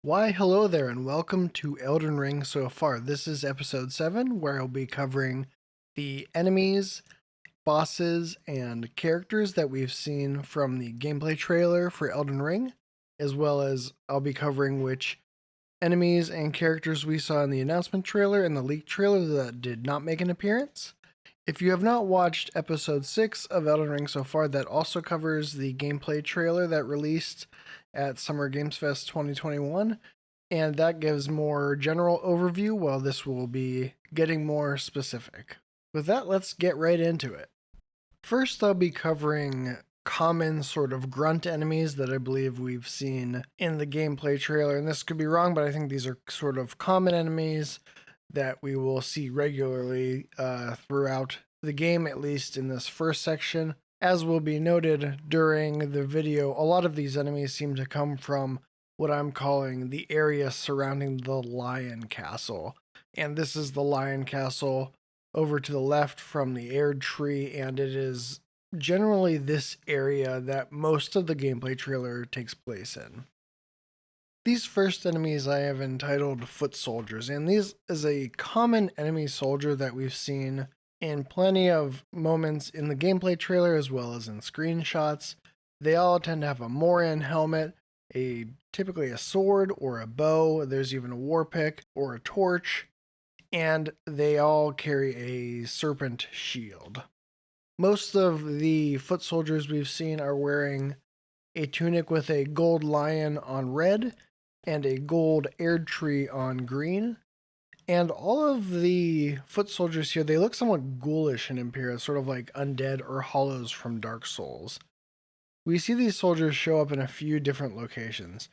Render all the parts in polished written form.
Why, hello there, and welcome to Elden Ring So Far. This is episode 7, where I'll be covering the enemies, bosses, and characters that we've seen from the gameplay trailer for Elden Ring, as well as I'll be covering which enemies and characters we saw in the announcement trailer and the leak trailer that did not make an appearance. If you have not watched episode 6 of Elden Ring So Far, that also covers the gameplay trailer that released at Summer Games Fest 2021, and that gives more general overview, while this will be getting more specific. With that, let's get right into it. First, I'll be covering common sort of grunt enemies that I believe we've seen in the gameplay trailer, and this could be wrong, but I think these are sort of common enemies that we will see regularly throughout the game, at least in this first section. As will be noted during the video, a lot of these enemies seem to come from what I'm calling the area surrounding the Lion Castle. And this is the Lion Castle over to the left from the Erd Tree, and it is generally this area that most of the gameplay trailer takes place in. These first enemies I have entitled Foot Soldiers, and these is a common enemy soldier that we've seen in plenty of moments in the gameplay trailer as well as in screenshots. They all tend to have a Moran helmet, typically a sword or a bow. There's even a war pick or a torch, and they all carry a serpent shield. Most of the foot soldiers we've seen are wearing a tunic with a gold lion on red and a gold Erd Tree on green. And all of the foot soldiers here, they look somewhat ghoulish in appearance, sort of like undead or hollows from Dark Souls. We see these soldiers show up in a few different locations.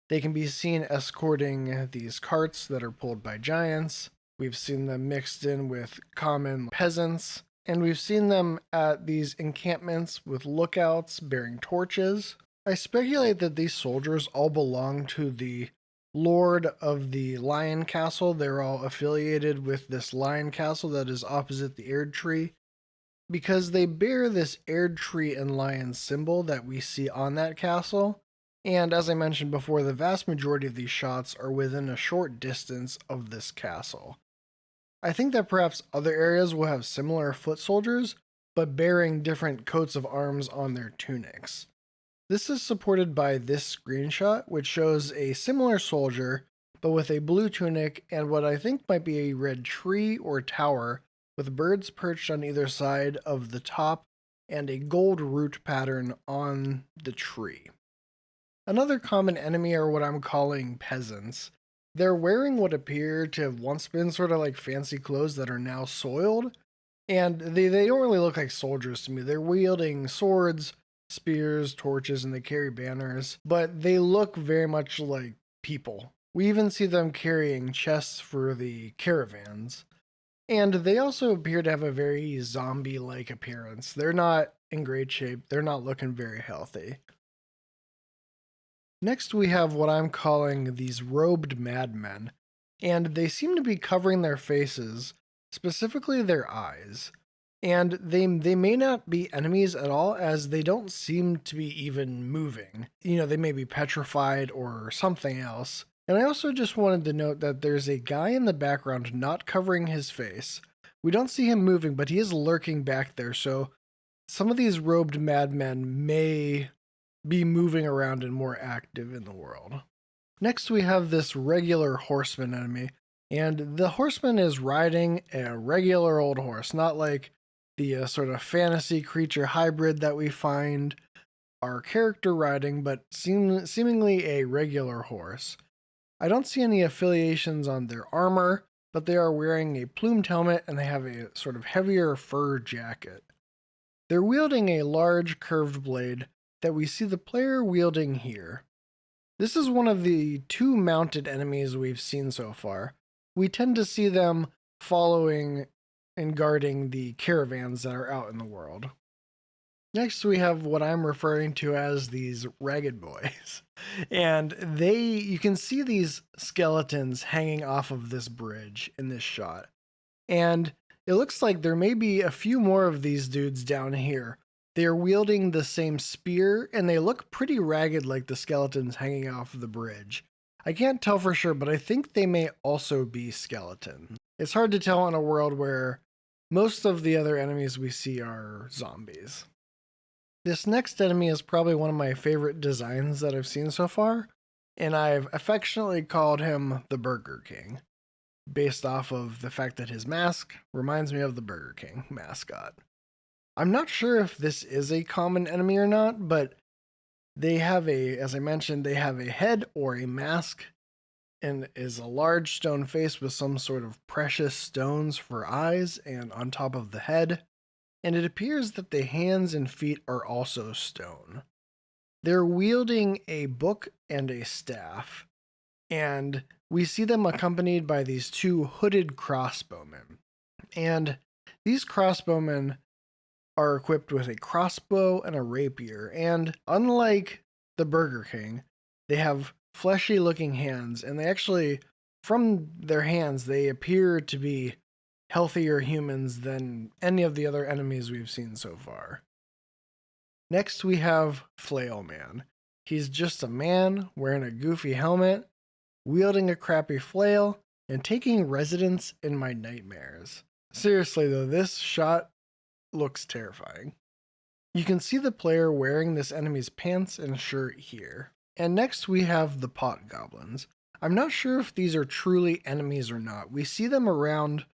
They can be seen escorting these carts that are pulled by giants. We've seen them mixed in with common peasants. And we've seen them at these encampments with lookouts bearing torches. I speculate that these soldiers all belong to the Lord of the Lion Castle. They're all affiliated with this Lion Castle that is opposite the Erd Tree, because they bear this Erd Tree and Lion symbol that we see on that castle. And as I mentioned before, the vast majority of these shots are within a short distance of this castle. I think that perhaps other areas will have similar foot soldiers, but bearing different coats of arms on their tunics. This is supported by this screenshot, which shows a similar soldier, but with a blue tunic and what I think might be a red tree or tower, with birds perched on either side of the top and a gold root pattern on the tree. Another common enemy are what I'm calling peasants. They're wearing what appear to have once been sort of like fancy clothes that are now soiled, and they don't really look like soldiers to me. They're wielding swords, spears, torches, and they carry banners, but they look very much like people. We even see them carrying chests for the caravans. And they also appear to have a very zombie-like appearance. They're not in great shape. They're not looking very healthy. Next, we have what I'm calling these robed madmen, and they seem to be covering their faces, specifically their eyes. And they may not be enemies at all, as they don't seem to be even moving. They may be petrified or something else. And I also just wanted to note that there's a guy in the background not covering his face. We don't see him moving, but he is lurking back there, so some of these robed madmen may be moving around and more active in the world. Next, we have this regular horseman enemy, and the horseman is riding a regular old horse, not like the sort of fantasy creature hybrid that we find our character riding, but seemingly a regular horse. I don't see any affiliations on their armor, but they are wearing a plumed helmet and they have a sort of heavier fur jacket. They're wielding a large curved blade that we see the player wielding here. This is one of the two mounted enemies we've seen so far. We tend to see them following and guarding the caravans that are out in the world. Next, we have what I'm referring to as these ragged boys. And you can see these skeletons hanging off of this bridge in this shot. And it looks like there may be a few more of these dudes down here. They are wielding the same spear, and they look pretty ragged like the skeletons hanging off of the bridge. I can't tell for sure, but I think they may also be skeleton. It's hard to tell in a world where most of the other enemies we see are zombies. This next enemy is probably one of my favorite designs that I've seen so far, and I've affectionately called him the Burger King, based off of the fact that his mask reminds me of the Burger King mascot. I'm not sure if this is a common enemy or not, but they have as I mentioned, they have a head or a mask and is a large stone face with some sort of precious stones for eyes and on top of the head. And it appears that the hands and feet are also stone. They're wielding a book and a staff, and we see them accompanied by these two hooded crossbowmen. And these crossbowmen are equipped with a crossbow and a rapier, and unlike the Burger King, they have fleshy looking hands, and they actually, from their hands, they appear to be healthier humans than any of the other enemies we've seen so far. Next, we have Flail Man. He's just a man wearing a goofy helmet, wielding a crappy flail, and taking residence in my nightmares. Seriously though, this shot looks terrifying. You can see the player wearing this enemy's pants and shirt here. And next we have the pot goblins. I'm not sure if these are truly enemies or not. We see them around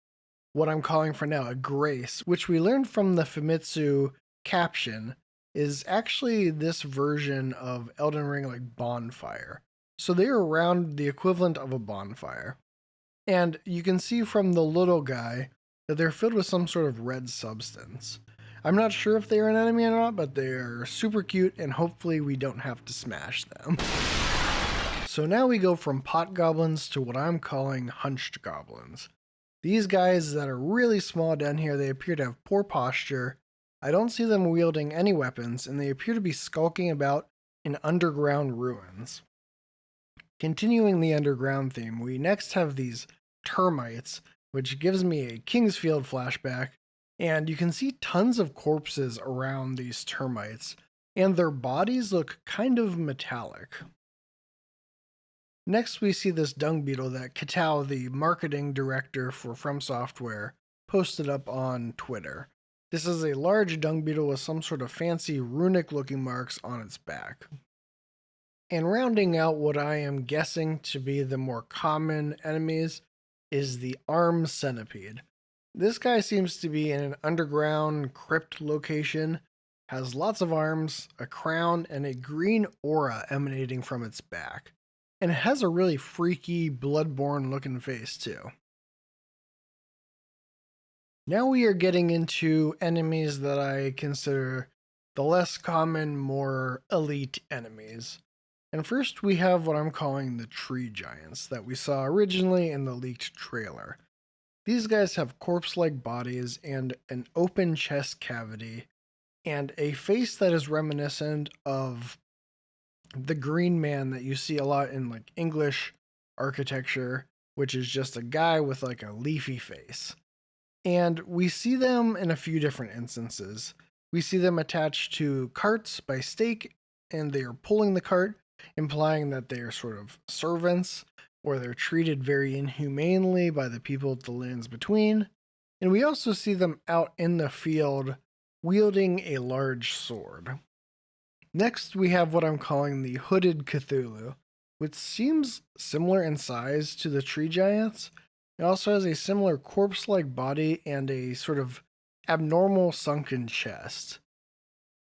what I'm calling for now a grace, which we learned from the Famitsu caption is actually this version of Elden Ring like bonfire. So they are around the equivalent of a bonfire. And you can see from the little guy that they're filled with some sort of red substance. I'm not sure if they are an enemy or not, but they're super cute and hopefully we don't have to smash them. So now we go from pot goblins to what I'm calling hunched goblins. These guys that are really small down here, they appear to have poor posture. I don't see them wielding any weapons, and they appear to be skulking about in underground ruins. Continuing the underground theme, we next have these termites, which gives me a Kingsfield flashback, and you can see tons of corpses around these termites, and their bodies look kind of metallic. Next, we see this dung beetle that Katao, the marketing director for Fromsoftware, posted up on Twitter. This is a large dung beetle with some sort of fancy runic looking marks on its back. And rounding out what I am guessing to be the more common enemies is the armed centipede. This guy seems to be in an underground crypt location, has lots of arms, a crown, and a green aura emanating from its back. And it has a really freaky, bloodborne looking face too. Now we are getting into enemies that I consider the less common, more elite enemies. And first we have what I'm calling the tree giants that we saw originally in the leaked trailer. These guys have corpse-like bodies and an open chest cavity and a face that is reminiscent of the green man that you see a lot in like English architecture, which is just a guy with like a leafy face. And we see them in a few different instances. We see them attached to carts by stake, and they are pulling the cart, implying that they are sort of servants, or they're treated very inhumanely by the people at the lands between. And we also see them out in the field wielding a large sword. Next, we have what I'm calling the Hooded Cthulhu, which seems similar in size to the tree giants. It also has a similar corpse-like body and a sort of abnormal sunken chest.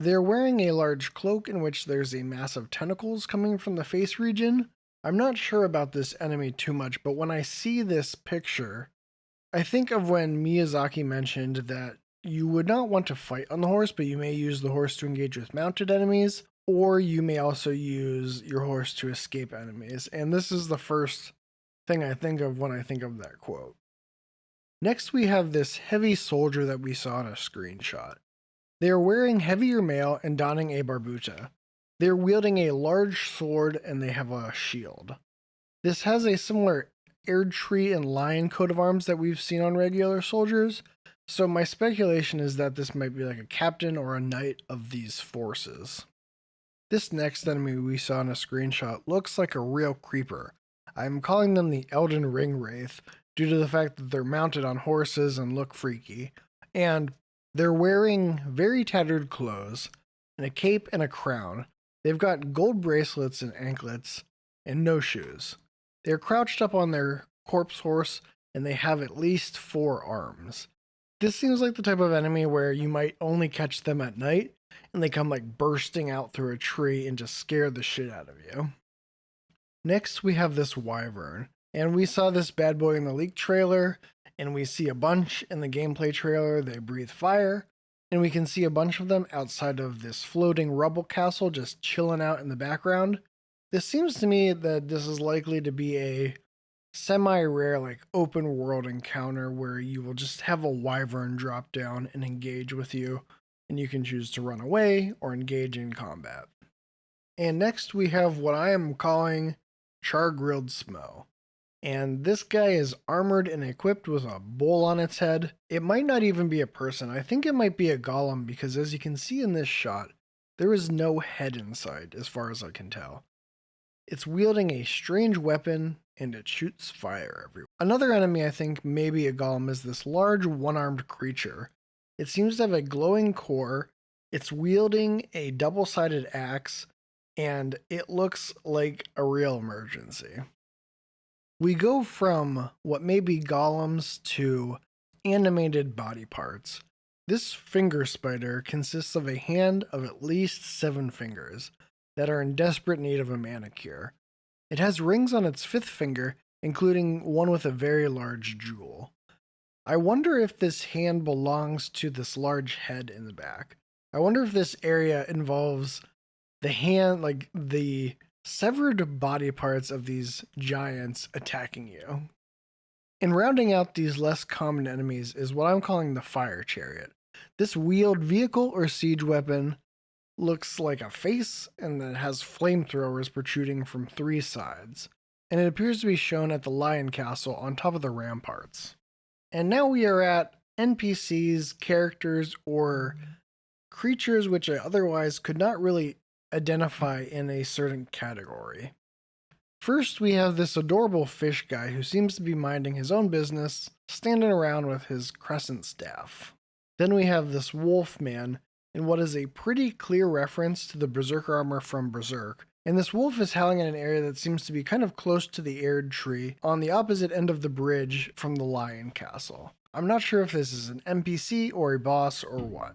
They're wearing a large cloak in which there's a mass of tentacles coming from the face region. I'm not sure about this enemy too much, but when I see this picture, I think of when Miyazaki mentioned that you would not want to fight on the horse, but you may use the horse to engage with mounted enemies, or you may also use your horse to escape enemies. And this is the first thing I think of when I think of that quote. Next, we have this heavy soldier that we saw in a screenshot. They are wearing heavier mail and donning a barbuta. They are wielding a large sword and they have a shield. This has a similar Erdtree and lion coat of arms that we've seen on regular soldiers, so my speculation is that this might be like a captain or a knight of these forces. This next enemy we saw in a screenshot looks like a real creeper. I'm calling them the Elden Ring Wraith due to the fact that they're mounted on horses and look freaky. And they're wearing very tattered clothes and a cape and a crown. They've got gold bracelets and anklets and no shoes. They're crouched up on their corpse horse and they have at least 4 arms. This seems like the type of enemy where you might only catch them at night and they come like bursting out through a tree and just scare the shit out of you. Next, we have this Wyvern, and we saw this bad boy in the leak trailer, and we see a bunch in the gameplay trailer. They breathe fire, and we can see a bunch of them outside of this floating rubble castle just chilling out in the background. This seems to me that this is likely to be a semi-rare like open world encounter where you will just have a wyvern drop down and engage with you, and you can choose to run away or engage in combat. And next we have what I am calling Char-Grilled Smo. And this guy is armored and equipped with a bowl on its head. It might not even be a person. I think it might be a golem because as you can see in this shot, there is no head inside as far as I can tell. It's wielding a strange weapon and it shoots fire everywhere. Another enemy I think may be a golem is this large one-armed creature. It seems to have a glowing core. It's wielding a double-sided axe and it looks like a real emergency. We go from what may be golems to animated body parts. This finger spider consists of a hand of at least 7 fingers that are in desperate need of a manicure. It has rings on its 5th finger, including one with a very large jewel. I wonder if this hand belongs to this large head in the back. I wonder if this area involves the hand, like the severed body parts of these giants attacking you. And rounding out these less common enemies is what I'm calling the fire chariot. This wheeled vehicle or siege weapon looks like a face and then has flamethrowers protruding from 3 sides. And it appears to be shown at the Lion Castle on top of the ramparts. And now we are at NPCs, characters, or creatures which I otherwise could not really identify in a certain category. First, we have this adorable fish guy who seems to be minding his own business, standing around with his crescent staff. Then we have this wolf man in what is a pretty clear reference to the berserker armor from Berserk. And this wolf is howling in an area that seems to be kind of close to the Erd tree on the opposite end of the bridge from the Lion Castle. I'm not sure if this is an NPC or a boss or what.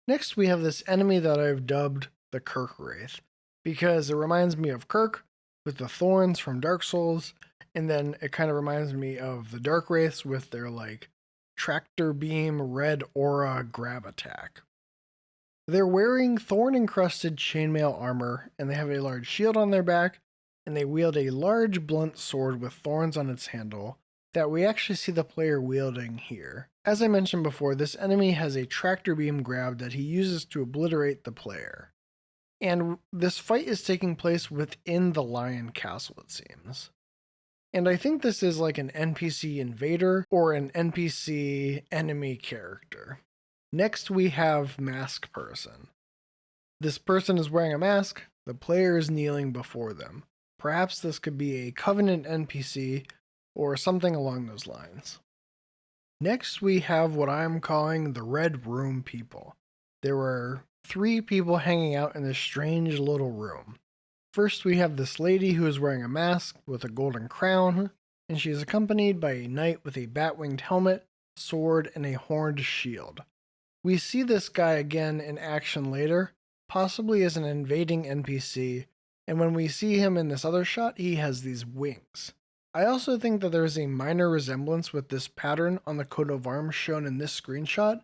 Next, we have this enemy that I've dubbed the Kirk Wraith, because it reminds me of Kirk with the thorns from Dark Souls, and then it kind of reminds me of the Dark Wraiths with their like tractor beam red aura grab attack. They're wearing thorn-encrusted chainmail armor, and they have a large shield on their back, and they wield a large blunt sword with thorns on its handle that we actually see the player wielding here. As I mentioned before, this enemy has a tractor beam grab that he uses to obliterate the player. And this fight is taking place within the Lion Castle, it seems. And I think this is like an NPC invader or an NPC enemy character. Next, we have Mask Person. This person is wearing a mask, the player is kneeling before them. Perhaps this could be a Covenant NPC or something along those lines. Next, we have what I'm calling the Red Room people. There were 3 people hanging out in this strange little room. First, we have this lady who is wearing a mask with a golden crown, and she is accompanied by a knight with a bat-winged helmet, sword, and a horned shield. We see this guy again in action later, possibly as an invading NPC, and when we see him in this other shot, he has these wings. I also think that there is a minor resemblance with this pattern on the coat of arms shown in this screenshot,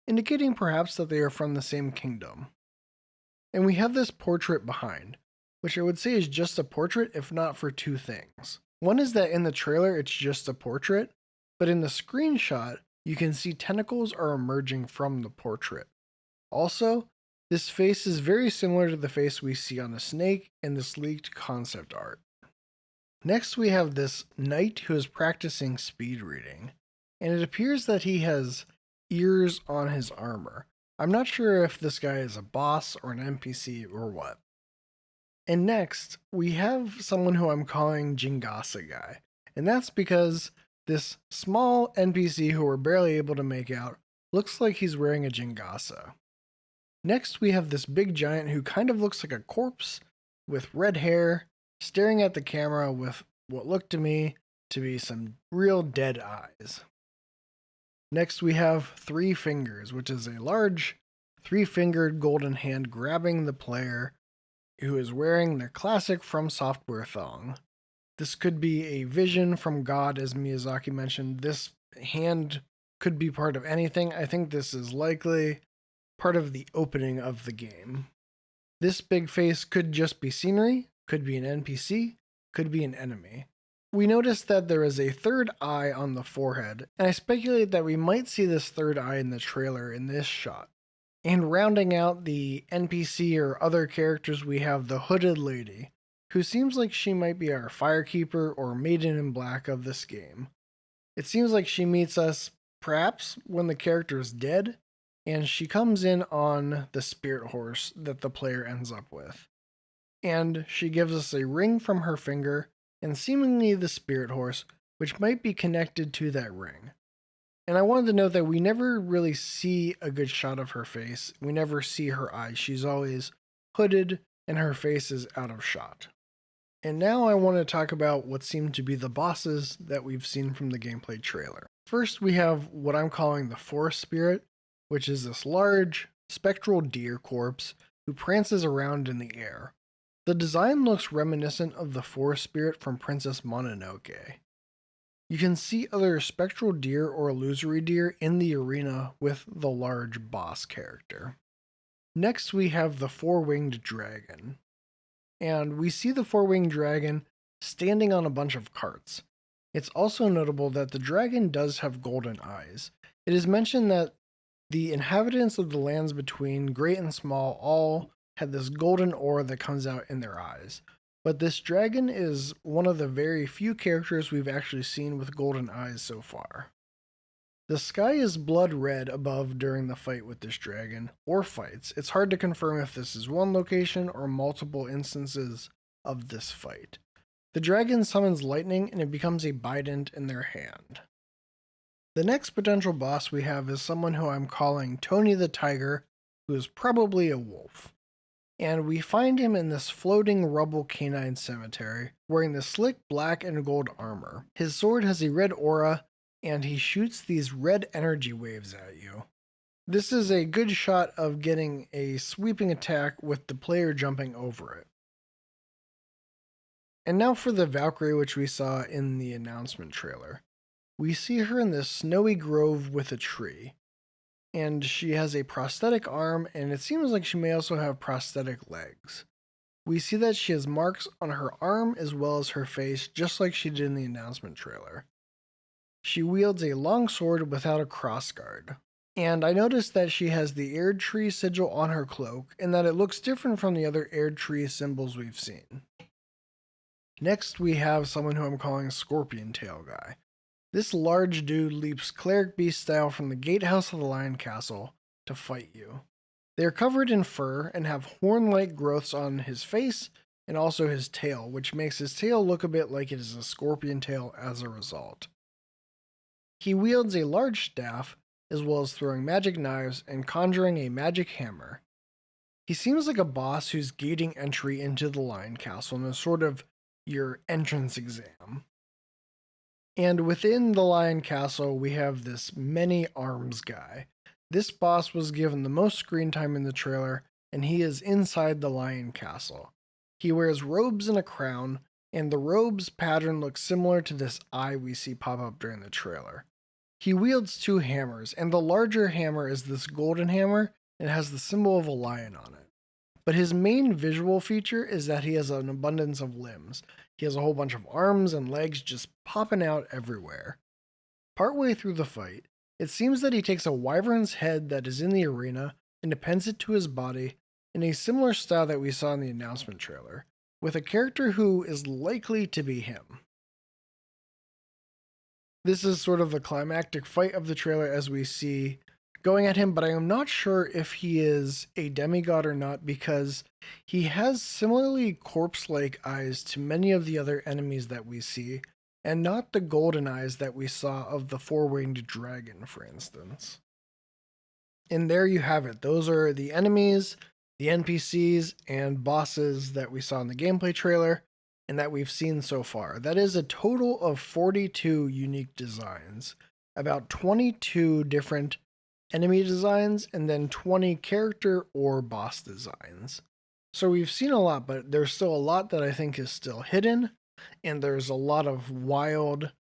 indicating perhaps that they are from the same kingdom. And we have this portrait behind, which I would say is just a portrait if not for 2 things. One is that in the trailer it's just a portrait, but in the screenshot you can see tentacles are emerging from the portrait. Also, this face is very similar to the face we see on a snake in this leaked concept art. Next we have this knight who is practicing speed reading, and it appears that he has ears on his armor. I'm not sure if this guy is a boss or an NPC or what. And next, we have someone who I'm calling Jingasa Guy. And that's because this small NPC who we're barely able to make out looks like he's wearing a Jingasa. Next, we have this big giant who kind of looks like a corpse with red hair, staring at the camera with what looked to me to be some real dead eyes. Next, we have Three Fingers, which is a large three-fingered golden hand grabbing the player who is wearing their classic Fromsoftware thong. This could be a vision from God, as Miyazaki mentioned. This hand could be part of anything. I think this is likely part of the opening of the game. This big face could just be scenery, could be an NPC, could be an enemy. We notice that there is a third eye on the forehead, and I speculate that we might see this third eye in the trailer in this shot. And rounding out the NPC or other characters, we have the Hooded Lady, who seems like she might be our Firekeeper or Maiden in Black of this game. It seems like she meets us, perhaps, when the character is dead, and she comes in on the spirit horse that the player ends up with. And she gives us a ring from her finger, and seemingly the spirit horse, which might be connected to that ring. And I wanted to note that we never really see a good shot of her face. We never see her eyes. She's always hooded, and her face is out of shot. And now I want to talk about what seem to be the bosses that we've seen from the gameplay trailer. First, we have what I'm calling the Forest Spirit, which is this large, spectral deer corpse who prances around in the air. The design looks reminiscent of the Forest Spirit from Princess Mononoke. You can see other spectral deer or illusory deer in the arena with the large boss character. Next, we have the Four-Winged Dragon. And we see the Four-Winged Dragon standing on a bunch of carts. It's also notable that the dragon does have golden eyes. It is mentioned that the inhabitants of the lands between Great and Small all had this golden aura that comes out in their eyes. But this dragon is one of the very few characters we've actually seen with golden eyes so far. The sky is blood red above during the fight with this dragon, or fights. It's hard to confirm if this is one location or multiple instances of this fight. The dragon summons lightning and it becomes a bident in their hand. The next potential boss we have is someone who I'm calling Tony the Tiger, who is probably a wolf. And we find him in this floating rubble canine cemetery, wearing the slick black and gold armor. His sword has a red aura, and he shoots these red energy waves at you. This is a good shot of getting a sweeping attack with the player jumping over it. And now for the Valkyrie, which we saw in the announcement trailer. We see her in this snowy grove with a tree. And she has a prosthetic arm, and it seems like she may also have prosthetic legs. We see that she has marks on her arm as well as her face, just like she did in the announcement trailer. She wields a long sword without a crossguard. And I noticed that she has the Erdtree sigil on her cloak, and that it looks different from the other Erdtree symbols we've seen. Next, we have someone who I'm calling Scorpion Tail Guy. This large dude leaps cleric beast style from the gatehouse of the Lion Castle to fight you. They are covered in fur and have horn-like growths on his face and also his tail, which makes his tail look a bit like it is a scorpion tail as a result. He wields a large staff, as well as throwing magic knives and conjuring a magic hammer. He seems like a boss who's gating entry into the Lion Castle and is sort of your entrance exam. And within the Lion Castle, we have this many arms guy. This boss was given the most screen time in the trailer, and he is inside the Lion Castle. He wears robes and a crown, and the robe's pattern looks similar to this eye we see pop up during the trailer. He wields two hammers, and the larger hammer is this golden hammer, and has the symbol of a lion on it. But his main visual feature is that he has an abundance of limbs. He has a whole bunch of arms and legs just popping out everywhere. Partway through the fight, it seems that he takes a wyvern's head that is in the arena and appends it to his body in a similar style that we saw in the announcement trailer, with a character who is likely to be him. This is sort of the climactic fight of the trailer as we see going at him, but I am not sure if he is a demigod or not because he has similarly corpse-like eyes to many of the other enemies that we see, and not the golden eyes that we saw of the four-winged dragon, for instance. And there you have it. Those are the enemies, the NPCs, and bosses that we saw in the gameplay trailer and that we've seen so far. That is a total of 42 unique designs, about 22 different enemy designs, and then 20 character or boss designs. So we've seen a lot, but there's still a lot that I think is still hidden, and there's a lot of wild,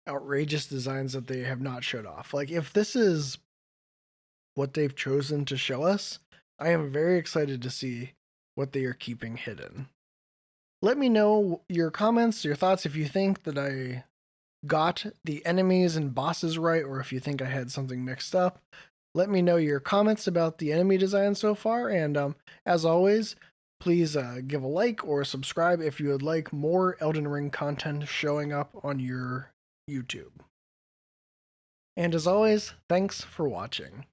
outrageous designs that they have not showed off. Like, if this is what they've chosen to show us, I am very excited to see what they are keeping hidden. Let me know your comments, your thoughts, if you think that I got the enemies and bosses right, or if you think I had something mixed up. Let me know your comments about the enemy design so far, and as always, please give a like or subscribe if you would like more Elden Ring content showing up on your YouTube. And as always, thanks for watching.